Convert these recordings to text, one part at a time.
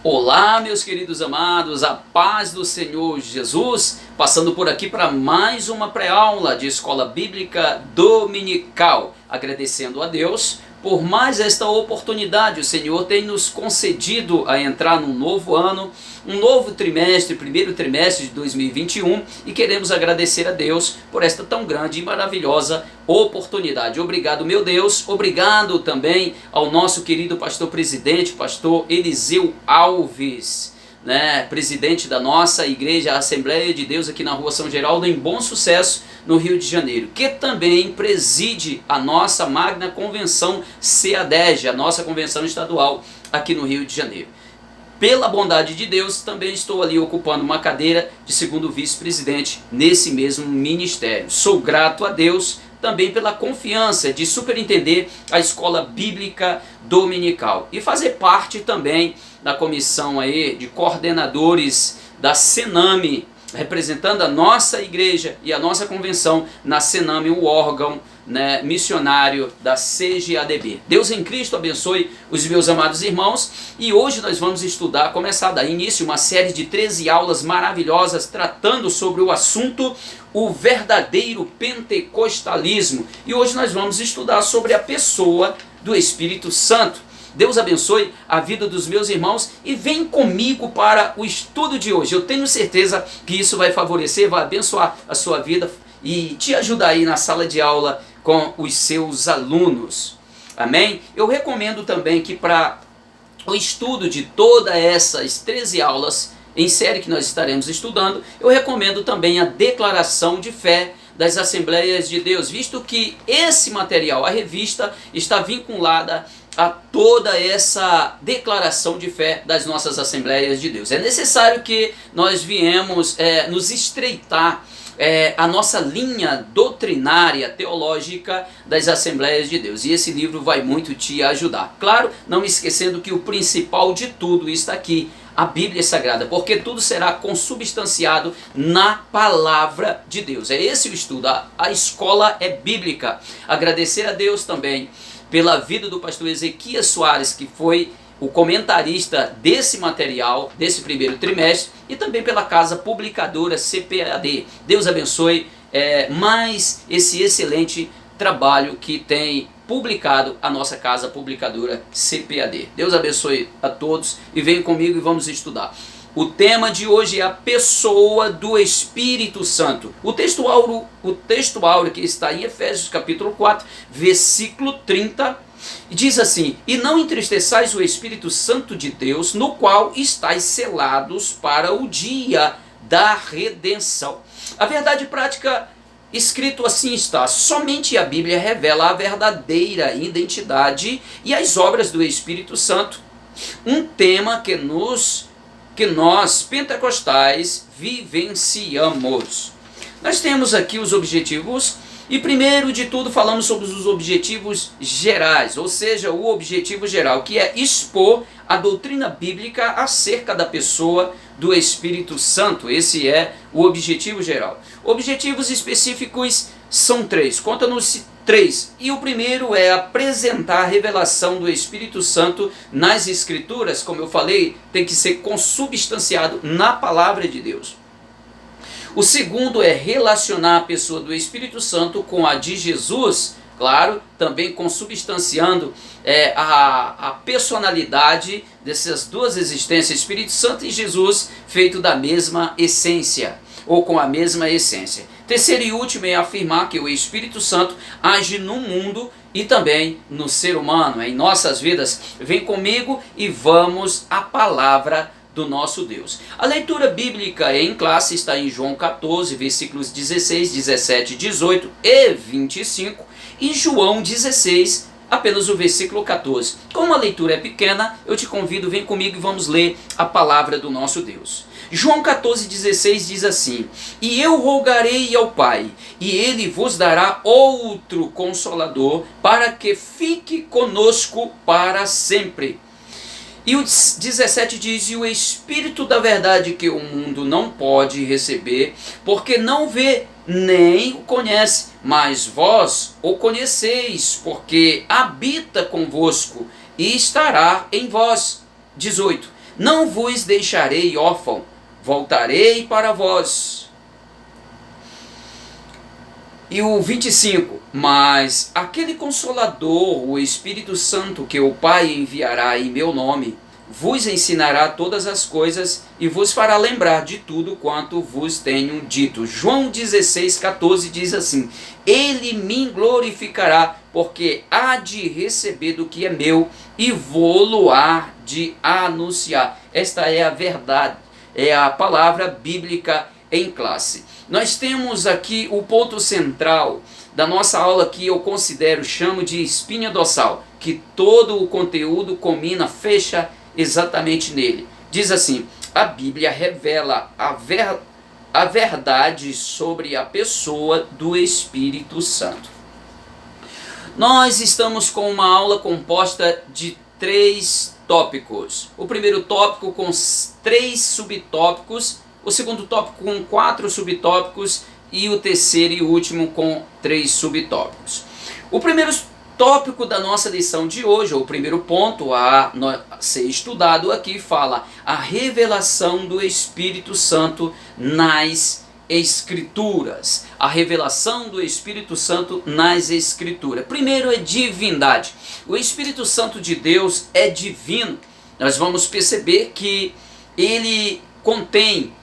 Olá, meus queridos amados, a paz do Senhor Jesus, passando por aqui para mais uma pré-aula de Escola Bíblica Dominical, agradecendo a Deus por mais esta oportunidade. O Senhor tem nos concedido a entrar num novo ano, um novo trimestre, primeiro trimestre de 2021, e queremos agradecer a Deus por esta tão grande e maravilhosa oportunidade. Obrigado, meu Deus, obrigado também ao nosso querido pastor presidente, pastor Eliseu Alves, presidente da nossa igreja, a Assembleia de Deus aqui na Rua São Geraldo, em Bom Sucesso, no Rio de Janeiro, que também preside a nossa magna convenção CEADEG, a nossa convenção estadual aqui no Rio de Janeiro. Pela bondade de Deus, também estou ali ocupando uma cadeira de segundo vice-presidente nesse mesmo ministério. Sou grato a Deus também pela confiança de superintender a Escola Bíblica Dominical e fazer parte também da comissão aí de coordenadores da Sename, representando a nossa igreja e a nossa convenção na Sename, o órgão missionário da CGADB. Deus em Cristo abençoe os meus amados irmãos, e hoje nós vamos estudar, começar a dar início uma série de 13 aulas maravilhosas tratando sobre o assunto o verdadeiro pentecostalismo, e hoje nós vamos estudar sobre a pessoa do Espírito Santo. Deus abençoe a vida dos meus irmãos e vem comigo para o estudo de hoje. Eu tenho certeza que isso vai favorecer, vai abençoar a sua vida e te ajudar aí na sala de aula com os seus alunos. Amém? Eu recomendo também que para o estudo de todas essas 13 aulas em série que nós estaremos estudando, eu recomendo também a declaração de fé das Assembleias de Deus, visto que esse material, a revista, está vinculada a toda essa declaração de fé das nossas Assembleias de Deus. É necessário que nós viemos nos estreitar a nossa linha doutrinária, teológica das Assembleias de Deus. E esse livro vai muito te ajudar. Claro, não esquecendo que o principal de tudo está aqui, a Bíblia Sagrada, porque tudo será consubstanciado na Palavra de Deus. É esse o estudo, a escola é bíblica. Agradecer a Deus também pela vida do pastor Ezequias Soares, que foi o comentarista desse material, desse primeiro trimestre, e também pela casa publicadora CPAD. Deus abençoe mais esse excelente trabalho que tem publicado a nossa casa publicadora CPAD. Deus abençoe a todos e venham comigo e vamos estudar. O tema de hoje é a pessoa do Espírito Santo. O texto áureo que está em Efésios capítulo 4, versículo 30, diz assim: e não entristeçais o Espírito Santo de Deus, no qual estáis selados para o dia da redenção. A verdade prática, escrito assim está: somente a Bíblia revela a verdadeira identidade e as obras do Espírito Santo. Um tema que nós pentecostais vivenciamos. Nós temos aqui os objetivos e primeiro de tudo falamos sobre os objetivos gerais, ou seja, o objetivo geral, que é expor a doutrina bíblica acerca da pessoa do Espírito Santo. Esse é o objetivo geral. Objetivos específicos são 3, conta-nos 3. E o primeiro é apresentar a revelação do Espírito Santo nas Escrituras. Como eu falei, tem que ser consubstanciado na Palavra de Deus. O segundo é relacionar a pessoa do Espírito Santo com a de Jesus, claro, também consubstanciando a personalidade dessas duas existências, Espírito Santo e Jesus, feito da mesma essência, ou com a mesma essência. Terceiro e último é afirmar que o Espírito Santo age no mundo e também no ser humano, em nossas vidas. Vem comigo e vamos à palavra do nosso Deus. A leitura bíblica em classe está em João 14, versículos 16, 17, 18 e 25, e João 16, apenas o versículo 14. Como a leitura é pequena, eu te convido, vem comigo e vamos ler a palavra do nosso Deus. João 14, 16 diz assim: e eu rogarei ao Pai, e Ele vos dará outro Consolador, para que fique conosco para sempre. E o 17 diz: e o Espírito da verdade, que o mundo não pode receber, porque não vê nem o conhece, mas vós o conheceis, porque habita convosco e estará em vós. 18. Não vos deixarei órfão, voltarei para vós. E o 25, mas aquele Consolador, o Espírito Santo, que o Pai enviará em meu nome, vos ensinará todas as coisas e vos fará lembrar de tudo quanto vos tenho dito. João 16,14 diz assim: ele me glorificará, porque há de receber do que é meu e vou-lo há de anunciar. Esta é a verdade, é a palavra bíblica em classe. Nós temos aqui o ponto central da nossa aula, que eu chamo de espinha dorsal, que todo o conteúdo combina, fecha exatamente nele. Diz assim: a Bíblia revela a verdade sobre a pessoa do Espírito Santo. Nós estamos com uma aula composta de 3 tópicos. O primeiro tópico com 3 subtópicos, o segundo tópico com 4 subtópicos e o terceiro e último com 3 subtópicos. O primeiro tópico da nossa lição de hoje, ou o primeiro ponto a ser estudado aqui, fala a revelação do Espírito Santo nas Escrituras. A revelação do Espírito Santo nas Escrituras. Primeiro é divindade. O Espírito Santo de Deus é divino. Nós vamos perceber que ele contém,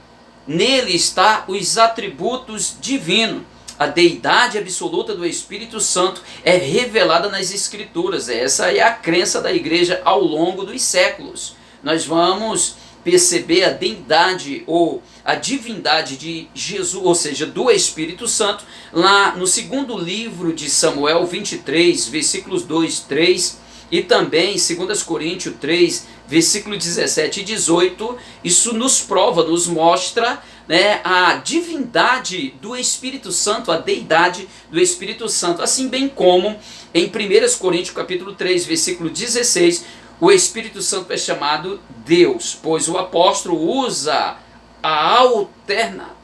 nele está os atributos divinos. A deidade absoluta do Espírito Santo é revelada nas Escrituras. Essa é a crença da igreja ao longo dos séculos. Nós vamos perceber a deidade ou a divindade de Jesus, ou seja, do Espírito Santo, lá no segundo livro de Samuel 23, versículos 2, 3, e também 2 Coríntios 3, versículo 17 e 18, isso nos prova, nos mostra, né, a divindade do Espírito Santo, a deidade do Espírito Santo, assim bem como em 1 Coríntios capítulo 3, versículo 16, o Espírito Santo é chamado Deus, pois o apóstolo usa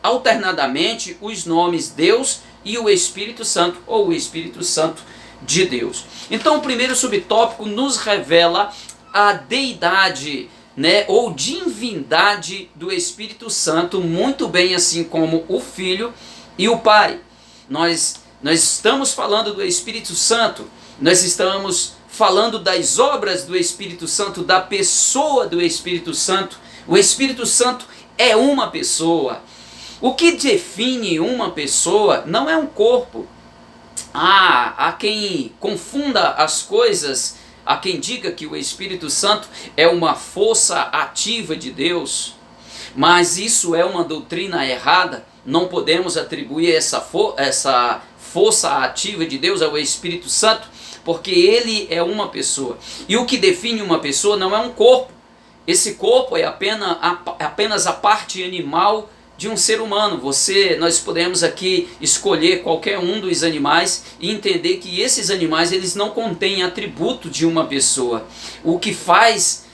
alternadamente os nomes Deus e o Espírito Santo, ou o Espírito Santo de Deus. Então o primeiro subtópico nos revela a deidade, né, ou divindade do Espírito Santo, muito bem assim como o Filho e o Pai. Nós estamos falando do Espírito Santo, nós estamos falando das obras do Espírito Santo, da pessoa do Espírito Santo. O Espírito Santo é uma pessoa. O que define uma pessoa não é um corpo. Há quem confunda as coisas, há quem diga que o Espírito Santo é uma força ativa de Deus, mas isso é uma doutrina errada. Não podemos atribuir essa força ativa de Deus ao Espírito Santo, porque ele é uma pessoa. E o que define uma pessoa não é um corpo. Esse corpo é apenas a parte animal de um ser humano. Nós podemos aqui escolher qualquer um dos animais e entender que esses animais eles não contêm atributo de uma pessoa. O que faz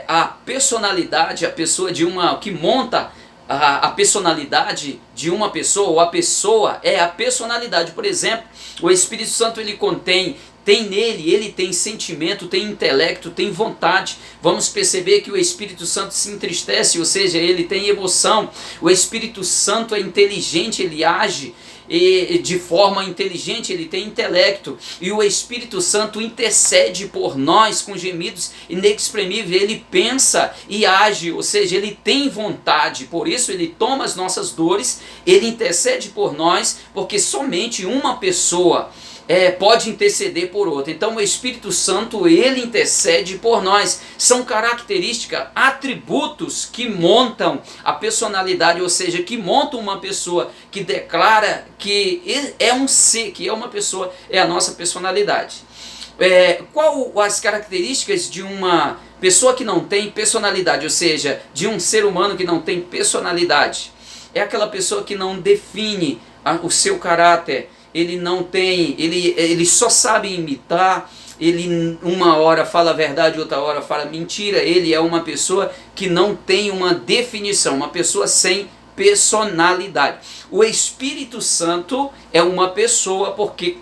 a personalidade, o que monta a personalidade de uma pessoa, ou a pessoa é a personalidade. Por exemplo, o Espírito Santo tem nele, ele tem sentimento, tem intelecto, tem vontade. Vamos perceber que o Espírito Santo se entristece, ou seja, ele tem emoção. O Espírito Santo é inteligente, ele age de forma inteligente, ele tem intelecto. E o Espírito Santo intercede por nós com gemidos inexprimíveis. Ele pensa e age, ou seja, ele tem vontade. Por isso ele toma as nossas dores, ele intercede por nós, porque somente uma pessoa pode interceder por outra. Então o Espírito Santo, ele intercede por nós. São características, atributos que montam a personalidade, ou seja, que montam uma pessoa, que declara que é um ser, que é uma pessoa, é a nossa personalidade. Qual as características de uma pessoa que não tem personalidade, ou seja, de um ser humano que não tem personalidade? É aquela pessoa que não define o seu caráter. Ele não tem, ele só sabe imitar, ele uma hora fala a verdade, outra hora fala mentira. Ele é uma pessoa que não tem uma definição, uma pessoa sem personalidade. O Espírito Santo é uma pessoa porque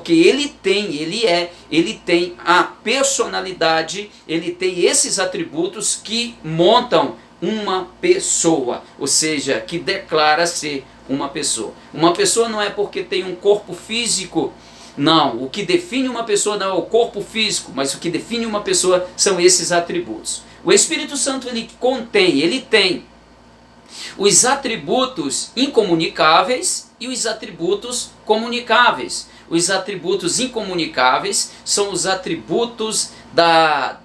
ele tem a personalidade, ele tem esses atributos que montam uma pessoa, ou seja, que declara ser uma pessoa. Uma pessoa não é porque tem um corpo físico. Não, o que define uma pessoa não é o corpo físico, mas o que define uma pessoa são esses atributos. O Espírito Santo ele tem os atributos incomunicáveis e os atributos comunicáveis. Os atributos incomunicáveis são os atributos da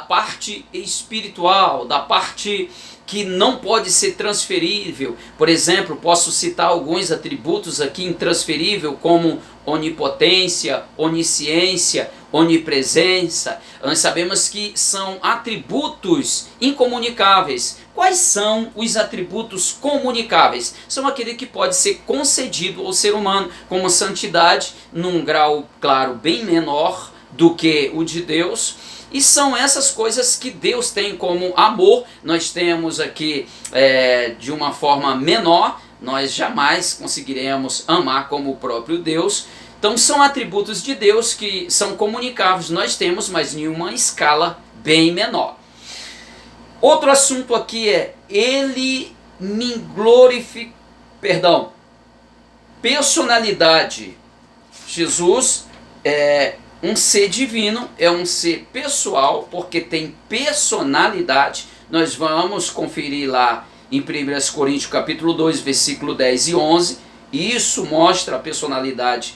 parte espiritual, da parte que não pode ser transferível. Por exemplo, posso citar alguns atributos aqui intransferível, como onipotência, onisciência, onipresença. Nós sabemos que são atributos incomunicáveis. Quais são os atributos comunicáveis? São aqueles que pode ser concedido ao ser humano, como santidade, num grau, claro, bem menor do que o de Deus. E são essas coisas que Deus tem, como amor. Nós temos aqui de uma forma menor, nós jamais conseguiremos amar como o próprio Deus. Então são atributos de Deus que são comunicáveis, nós temos, mas em uma escala bem menor. Outro assunto aqui é, ele me glorifica, personalidade. Jesus é um ser divino, é um ser pessoal, porque tem personalidade. Nós vamos conferir lá em 1 Coríntios capítulo 2, versículo 10 e 11. Isso mostra a personalidade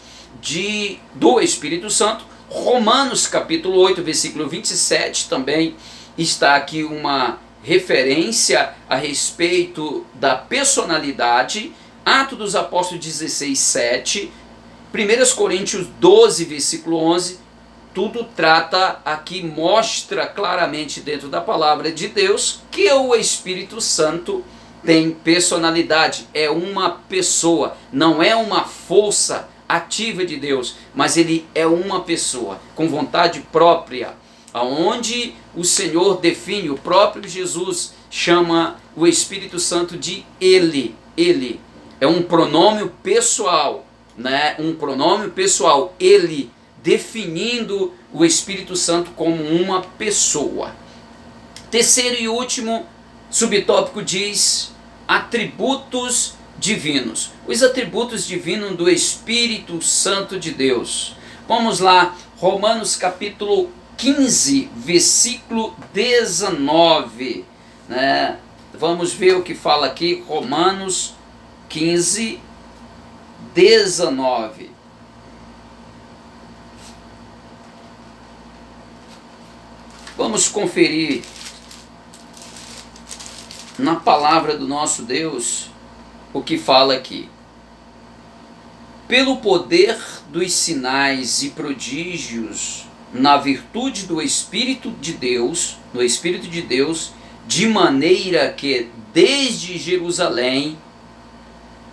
do Espírito Santo. Romanos capítulo 8, versículo 27, também está aqui uma referência a respeito da personalidade. Atos dos Apóstolos 16, 7. 1 Coríntios 12, versículo 11, tudo trata aqui, mostra claramente dentro da palavra de Deus que o Espírito Santo tem personalidade, é uma pessoa, não é uma força ativa de Deus, mas ele é uma pessoa com vontade própria, aonde o Senhor define, o próprio Jesus chama o Espírito Santo de ele é um pronome pessoal, né? Um pronome pessoal, ele, definindo o Espírito Santo como uma pessoa. Terceiro e último subtópico diz atributos divinos. Os atributos divinos do Espírito Santo de Deus. Vamos lá, Romanos capítulo 15, versículo 19. Né? Vamos ver o que fala aqui, Romanos 15, 19. Vamos conferir na palavra do nosso Deus o que fala aqui. Pelo poder dos sinais e prodígios, na virtude do Espírito de Deus, de maneira que desde Jerusalém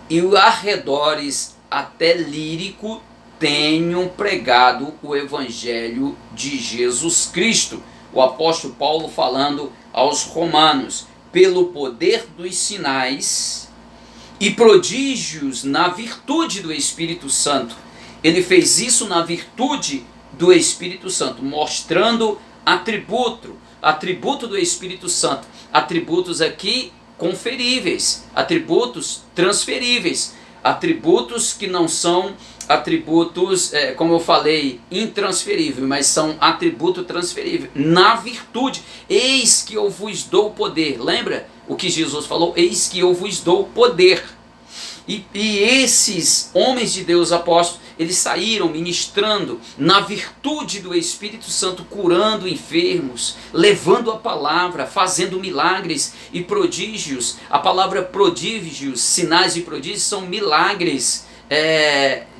e os arredores até Lírico tenham pregado o Evangelho de Jesus Cristo. O apóstolo Paulo falando aos romanos, pelo poder dos sinais e prodígios na virtude do Espírito Santo. Ele fez isso na virtude do Espírito Santo, mostrando atributo do Espírito Santo, atributos aqui conferíveis, atributos transferíveis, atributos que não são atributos, como eu falei, intransferíveis, mas são atributos transferíveis, na virtude, eis que eu vos dou poder, lembra o que Jesus falou? Eis que eu vos dou poder. E esses homens de Deus apóstolos, eles saíram ministrando na virtude do Espírito Santo, curando enfermos, levando a palavra, fazendo milagres e prodígios. A palavra prodígios, sinais e prodígios são milagres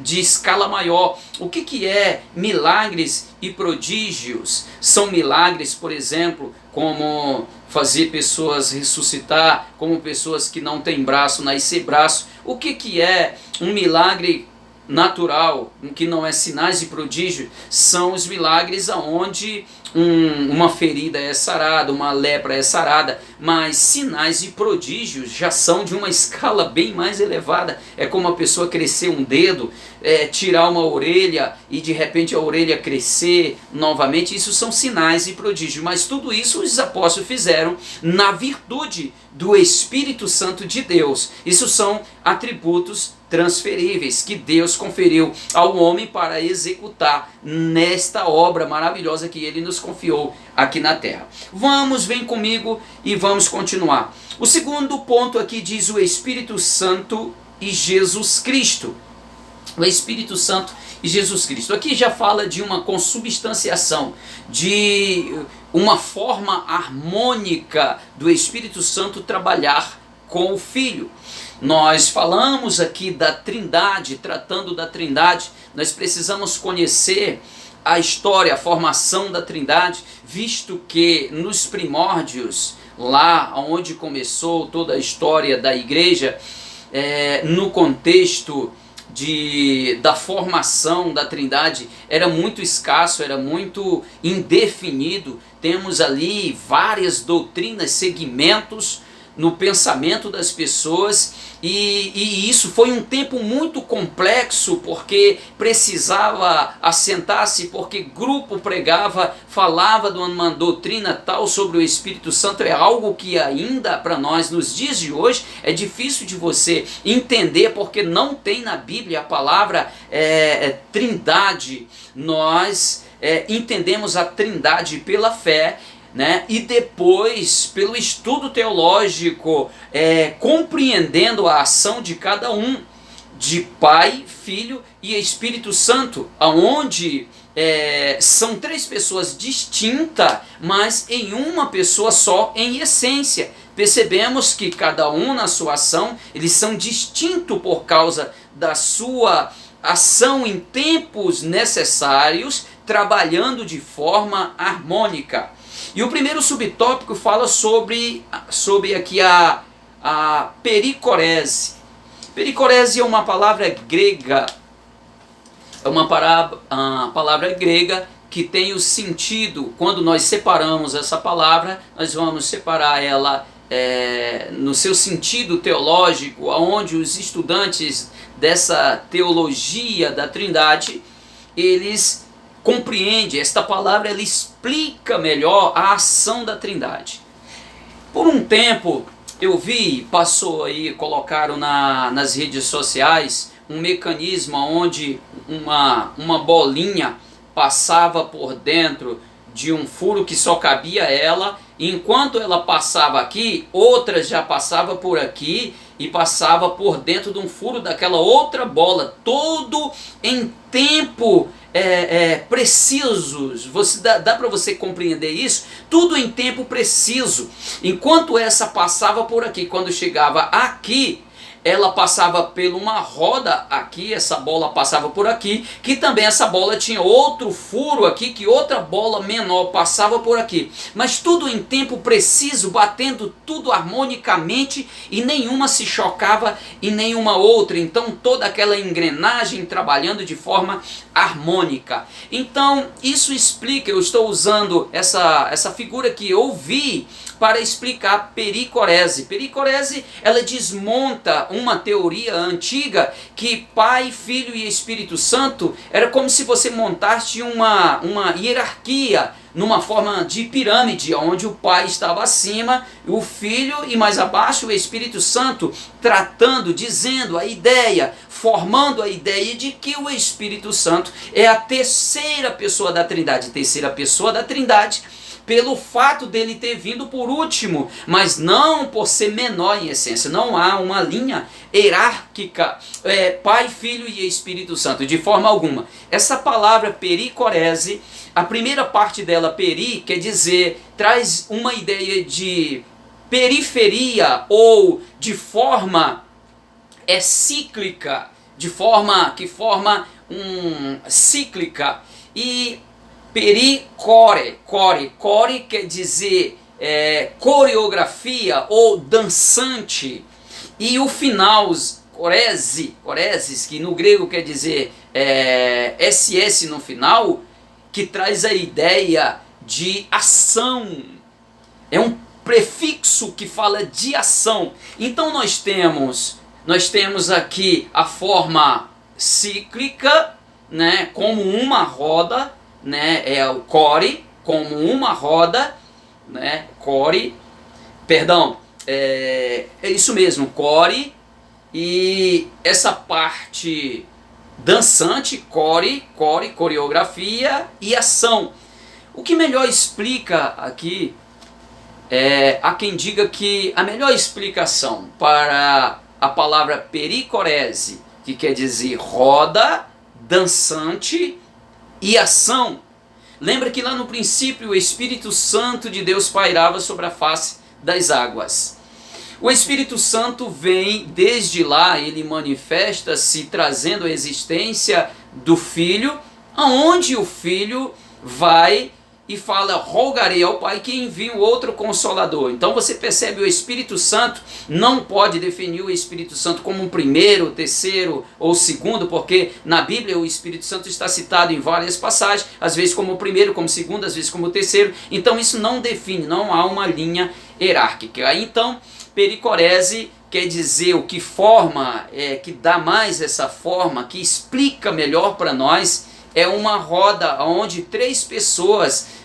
de escala maior. O que é milagres e prodígios? São milagres, por exemplo, como fazer pessoas ressuscitar, como pessoas que não têm braço, nascer braço. O que é um milagre natural, que não é sinais e prodígios, são os milagres aonde uma ferida é sarada, uma lepra é sarada, mas sinais e prodígios já são de uma escala bem mais elevada. É como a pessoa crescer um dedo, tirar uma orelha e de repente a orelha crescer novamente. Isso são sinais e prodígios, mas tudo isso os apóstolos fizeram na virtude do Espírito Santo de Deus. Isso são atributos transferíveis que Deus conferiu ao homem para executar nesta obra maravilhosa que Ele nos confiou aqui na terra. Vem comigo e vamos continuar. O segundo ponto aqui diz o Espírito Santo e Jesus Cristo. O Espírito Santo e Jesus Cristo. Aqui já fala de uma consubstanciação, de uma forma harmônica do Espírito Santo trabalhar com o Filho. Nós falamos aqui da Trindade, tratando da Trindade, nós precisamos conhecer a história, a formação da Trindade, visto que nos primórdios, lá onde começou toda a história da igreja, no contexto da formação da Trindade, era muito escasso, era muito indefinido. Temos ali várias doutrinas, segmentos no pensamento das pessoas, e isso foi um tempo muito complexo, porque precisava assentar-se, porque grupo pregava, falava de uma doutrina tal sobre o Espírito Santo. É algo que ainda para nós, nos dias de hoje, é difícil de você entender, porque não tem na Bíblia a palavra trindade. Nós entendemos a trindade pela fé, e depois pelo estudo teológico, compreendendo a ação de cada um, de Pai, Filho e Espírito Santo, aonde são três pessoas distintas, mas em uma pessoa só em essência. Percebemos que cada um na sua ação, eles são distintos por causa da sua ação em tempos necessários, trabalhando de forma harmônica. E o primeiro subtópico fala sobre aqui a pericorese. Pericorese é uma palavra grega, palavra grega que tem o sentido, quando nós separamos essa palavra, nós vamos separar ela no seu sentido teológico, onde os estudantes dessa teologia da Trindade, eles compreende, esta palavra ela explica melhor a ação da Trindade. Por um tempo eu passou aí, colocaram nas redes sociais um mecanismo onde uma bolinha passava por dentro de um furo que só cabia ela, e enquanto ela passava aqui, outra já passava por aqui e passava por dentro de um furo daquela outra bola, todo em tempo precisos. Dá para você compreender isso? Tudo em tempo preciso. Enquanto essa passava por aqui, quando chegava aqui, ela passava por uma roda aqui, essa bola passava por aqui, que também essa bola tinha outro furo aqui, que outra bola menor passava por aqui. Mas tudo em tempo preciso, batendo tudo harmonicamente, e nenhuma se chocava em nenhuma outra. Então toda aquela engrenagem trabalhando de forma harmônica. Então isso explica, eu estou usando essa figura que eu vi para explicar pericorese. Pericorese, ela desmonta uma teoria antiga que Pai, Filho e Espírito Santo era como se você montasse uma hierarquia numa forma de pirâmide, onde o Pai estava acima, o Filho e mais abaixo o Espírito Santo, tratando, dizendo a ideia, formando a ideia de que o Espírito Santo é a terceira pessoa da Trindade. Terceira pessoa da Trindade, pelo fato dele ter vindo por último, mas não por ser menor em essência. Não há uma linha hierárquica, Pai, Filho e Espírito Santo, de forma alguma. Essa palavra pericorese, a primeira parte dela, peri, quer dizer, traz uma ideia de periferia, ou de forma cíclica, de forma que forma cíclica. E pericore, core quer dizer coreografia ou dançante. E o final, coreses, que no grego quer dizer SS no final, que traz a ideia de ação. É um prefixo que fala de ação. Então nós temos aqui a forma cíclica, né, como uma roda, né, é o core, como uma roda, né, core, perdão, é isso mesmo, core, e essa parte dançante, core, coreografia e ação. O que melhor explica aqui, há quem diga que a melhor explicação para a palavra pericorese, que quer dizer roda, dançante e ação. Lembra que lá no princípio o Espírito Santo de Deus pairava sobre a face das águas. O Espírito Santo vem desde lá, ele manifesta-se trazendo a existência do Filho, aonde o Filho vai e fala: rogarei ao Pai que envie um outro Consolador. Então você percebe, o Espírito Santo não pode definir o Espírito Santo como um primeiro, terceiro ou segundo, porque na Bíblia o Espírito Santo está citado em várias passagens, às vezes como o primeiro, como o segundo, às vezes como o terceiro. Então isso não define, não há uma linha hierárquica. Aí então, pericorese quer dizer o que forma, que dá mais essa forma, que explica melhor para nós, é uma roda onde três pessoas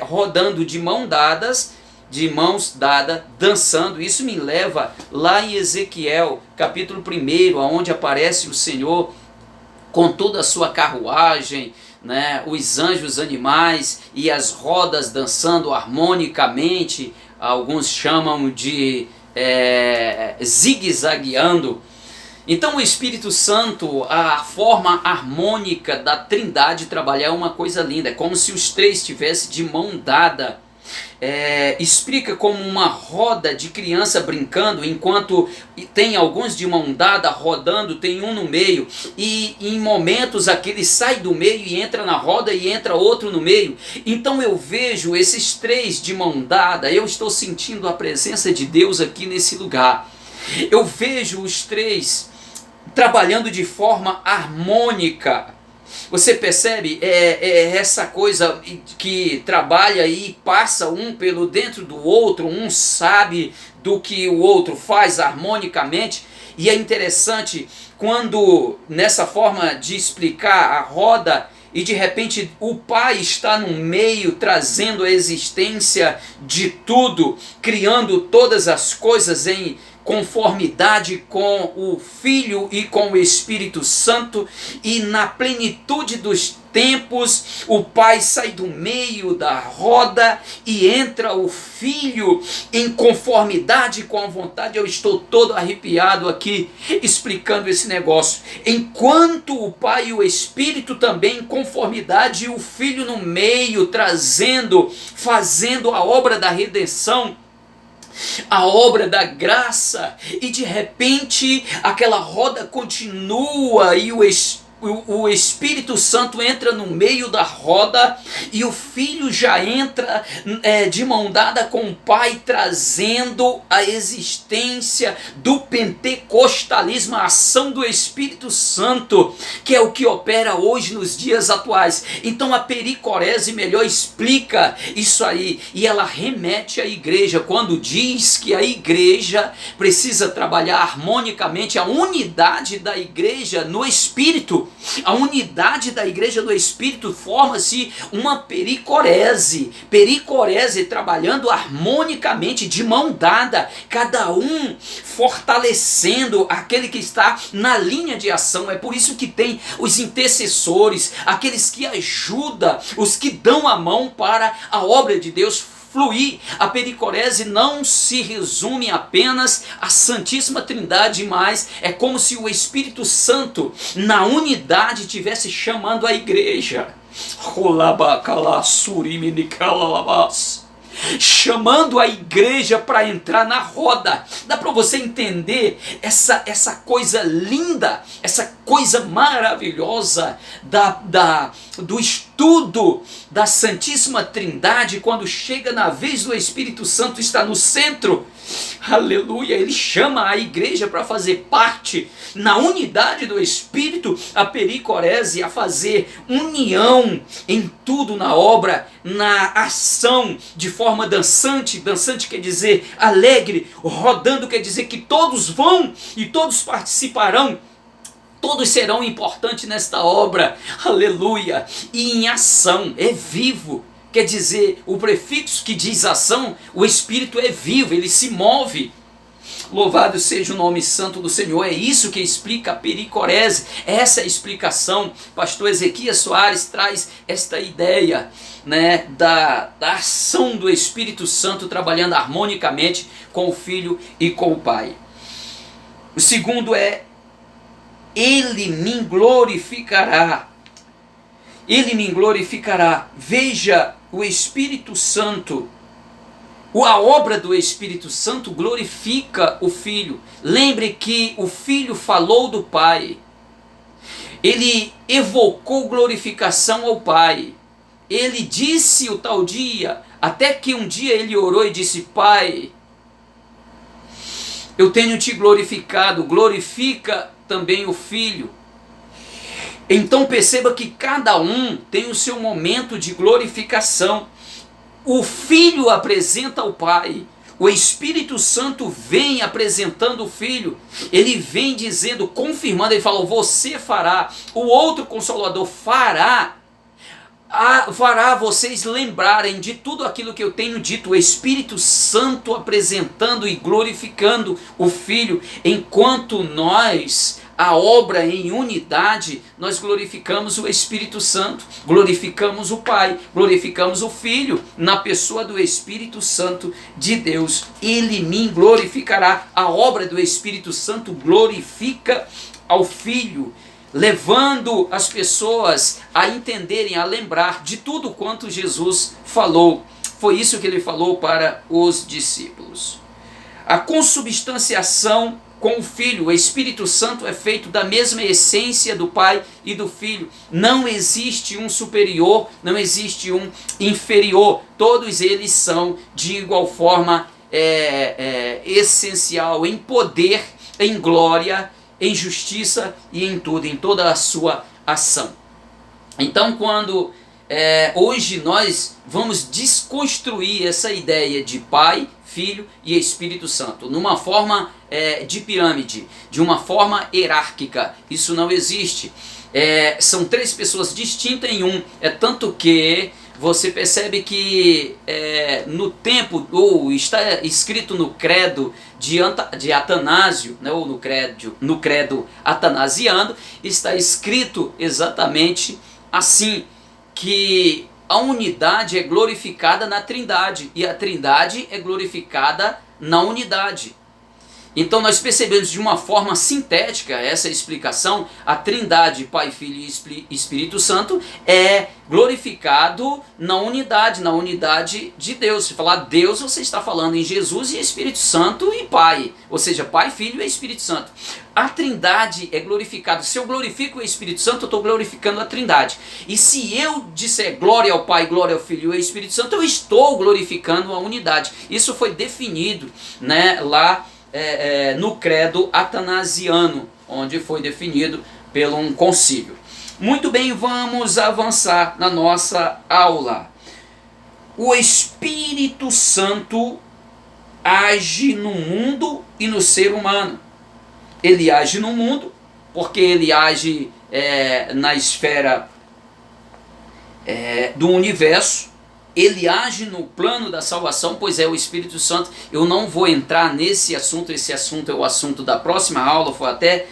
rodando de mãos dadas, dançando. Isso me leva lá em Ezequiel, capítulo 1, onde aparece o Senhor com toda a sua carruagem, né, os anjos, animais e as rodas dançando harmonicamente. Alguns chamam de zigue-zagueando. Então o Espírito Santo, a forma harmônica da Trindade trabalhar é uma coisa linda, é como se os três estivessem de mão dada. Explica como uma roda de criança brincando, enquanto tem alguns de mão dada rodando, tem um no meio, e em momentos aquele sai do meio e entra na roda e entra outro no meio. Então eu vejo esses três de mão dada, eu estou sentindo a presença de Deus aqui nesse lugar. Eu vejo os três trabalhando de forma harmônica. Você percebe? Essa coisa que trabalha e passa um pelo dentro do outro, um sabe do que o outro faz harmonicamente. E é interessante quando nessa forma de explicar a roda, e de repente o Pai está no meio, trazendo a existência de tudo, criando todas as coisas em conformidade com o Filho e com o Espírito Santo, e na plenitude dos tempos o Pai sai do meio da roda e entra o Filho em conformidade com a vontade. Eu estou todo arrepiado aqui explicando esse negócio. Enquanto o Pai e o Espírito também em conformidade, e o Filho no meio, fazendo a obra da redenção, a obra da graça, e de repente aquela roda continua e o Espírito Santo entra no meio da roda, e o Filho já entra de mão dada com o Pai, trazendo a existência do pentecostalismo, a ação do Espírito Santo, que é o que opera hoje nos dias atuais. Então a pericorese melhor explica isso aí, e ela remete à igreja, quando diz que a igreja precisa trabalhar harmonicamente, a unidade da igreja no Espírito. A unidade da igreja do Espírito, forma-se uma pericorese trabalhando harmonicamente, de mão dada, cada um fortalecendo aquele que está na linha de ação. É por isso que tem os intercessores, aqueles que ajudam, os que dão a mão para a obra de Deus fluir. A pericorese não se resume apenas à Santíssima Trindade, mas é como se o Espírito Santo na unidade estivesse chamando a igreja, chamando a igreja para entrar na roda. Dá para você entender essa coisa linda, essa coisa maravilhosa do estudo tudo da Santíssima Trindade, quando chega na vez do Espírito Santo, está no centro. Aleluia! Ele chama a igreja para fazer parte, na unidade do Espírito, a pericorese, a fazer união em tudo, na obra, na ação, de forma dançante. Dançante quer dizer alegre, rodando quer dizer que todos vão e todos participarão. Todos serão importantes nesta obra, aleluia, e em ação, é vivo, quer dizer, o prefixo que diz ação, o Espírito é vivo, ele se move. Louvado seja o nome santo do Senhor. É isso que explica a pericorese, essa é a explicação. Pastor Ezequias Soares traz esta ideia, né, da ação do Espírito Santo trabalhando harmonicamente com o Filho e com o Pai. O segundo é: Ele me glorificará. Ele me glorificará. Veja, o Espírito Santo, a obra do Espírito Santo glorifica o Filho. Lembre que o Filho falou do Pai. Ele evocou glorificação ao Pai. Ele disse o tal dia, até que um dia ele orou e disse: Pai, eu tenho te glorificado, glorifica também o Filho. Então perceba que cada um tem o seu momento de glorificação. O Filho apresenta o Pai, o Espírito Santo vem apresentando o Filho, ele vem dizendo, confirmando, ele fala: você fará, o outro Consolador fará vocês lembrarem de tudo aquilo que eu tenho dito. O Espírito Santo apresentando e glorificando o Filho, enquanto nós, a obra em unidade, nós glorificamos o Espírito Santo, glorificamos o Pai, glorificamos o Filho, na pessoa do Espírito Santo de Deus. Ele me glorificará. A obra do Espírito Santo glorifica ao Filho, levando as pessoas a entenderem, a lembrar de tudo quanto Jesus falou. Foi isso que ele falou para os discípulos. A consubstanciação com o Filho, o Espírito Santo é feito da mesma essência do Pai e do Filho. Não existe um superior, não existe um inferior. Todos eles são de igual forma essencial em poder, em glória, em justiça e em tudo, em toda a sua ação. Então, quando hoje nós vamos desconstruir essa ideia de Pai, Filho e Espírito Santo, numa forma de pirâmide, de uma forma hierárquica. Isso não existe. São três pessoas distintas em um. Tanto que você percebe que no tempo, ou está escrito no credo de Atanásio, né, ou no credo atanasiano, está escrito exatamente assim, que a unidade é glorificada na Trindade e a Trindade é glorificada na unidade. Então nós percebemos de uma forma sintética essa explicação: a Trindade, Pai, Filho e Espírito Santo é glorificado na unidade de Deus. Se falar Deus, você está falando em Jesus e Espírito Santo e Pai, ou seja, Pai, Filho e Espírito Santo. A Trindade é glorificada. Se eu glorifico o Espírito Santo, eu estou glorificando a Trindade. E se eu disser glória ao Pai, glória ao Filho e ao Espírito Santo, eu estou glorificando a unidade. Isso foi definido, né, lá no credo atanasiano, onde foi definido pelo um concílio. Muito bem, vamos avançar na nossa aula. O Espírito Santo age no mundo e no ser humano. Ele age no mundo, porque ele age na esfera do universo. Ele age no plano da salvação, pois é o Espírito Santo. Eu não vou entrar nesse assunto, esse assunto é o assunto da próxima aula, foi até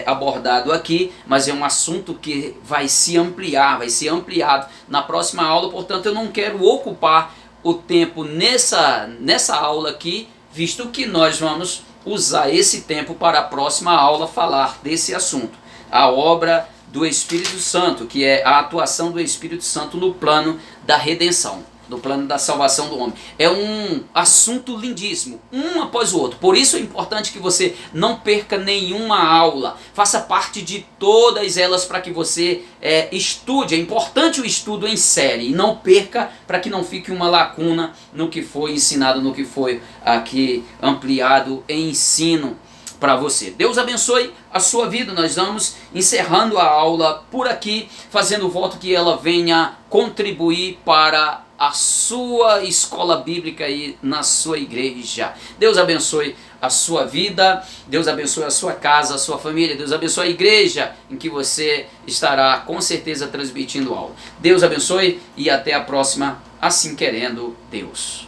abordado aqui, mas é um assunto que vai se ampliar, vai ser ampliado na próxima aula, portanto eu não quero ocupar o tempo nessa aula aqui, visto que nós vamos usar esse tempo para a próxima aula falar desse assunto. A obra do Espírito Santo, que é a atuação do Espírito Santo no plano da redenção. do plano da salvação do homem. É um assunto lindíssimo, um após o outro. Por isso é importante que você não perca nenhuma aula. Faça parte de todas elas para que você estude. É importante o estudo em série. E não perca para que não fique uma lacuna no que foi ensinado, no que foi aqui ampliado em ensino para você. Deus abençoe a sua vida. Nós vamos encerrando a aula por aqui, fazendo o voto que ela venha contribuir para a sua escola bíblica aí na sua igreja. Deus abençoe a sua vida, Deus abençoe a sua casa, a sua família, Deus abençoe a igreja em que você estará com certeza transmitindo aula. Deus abençoe e até a próxima, assim querendo Deus.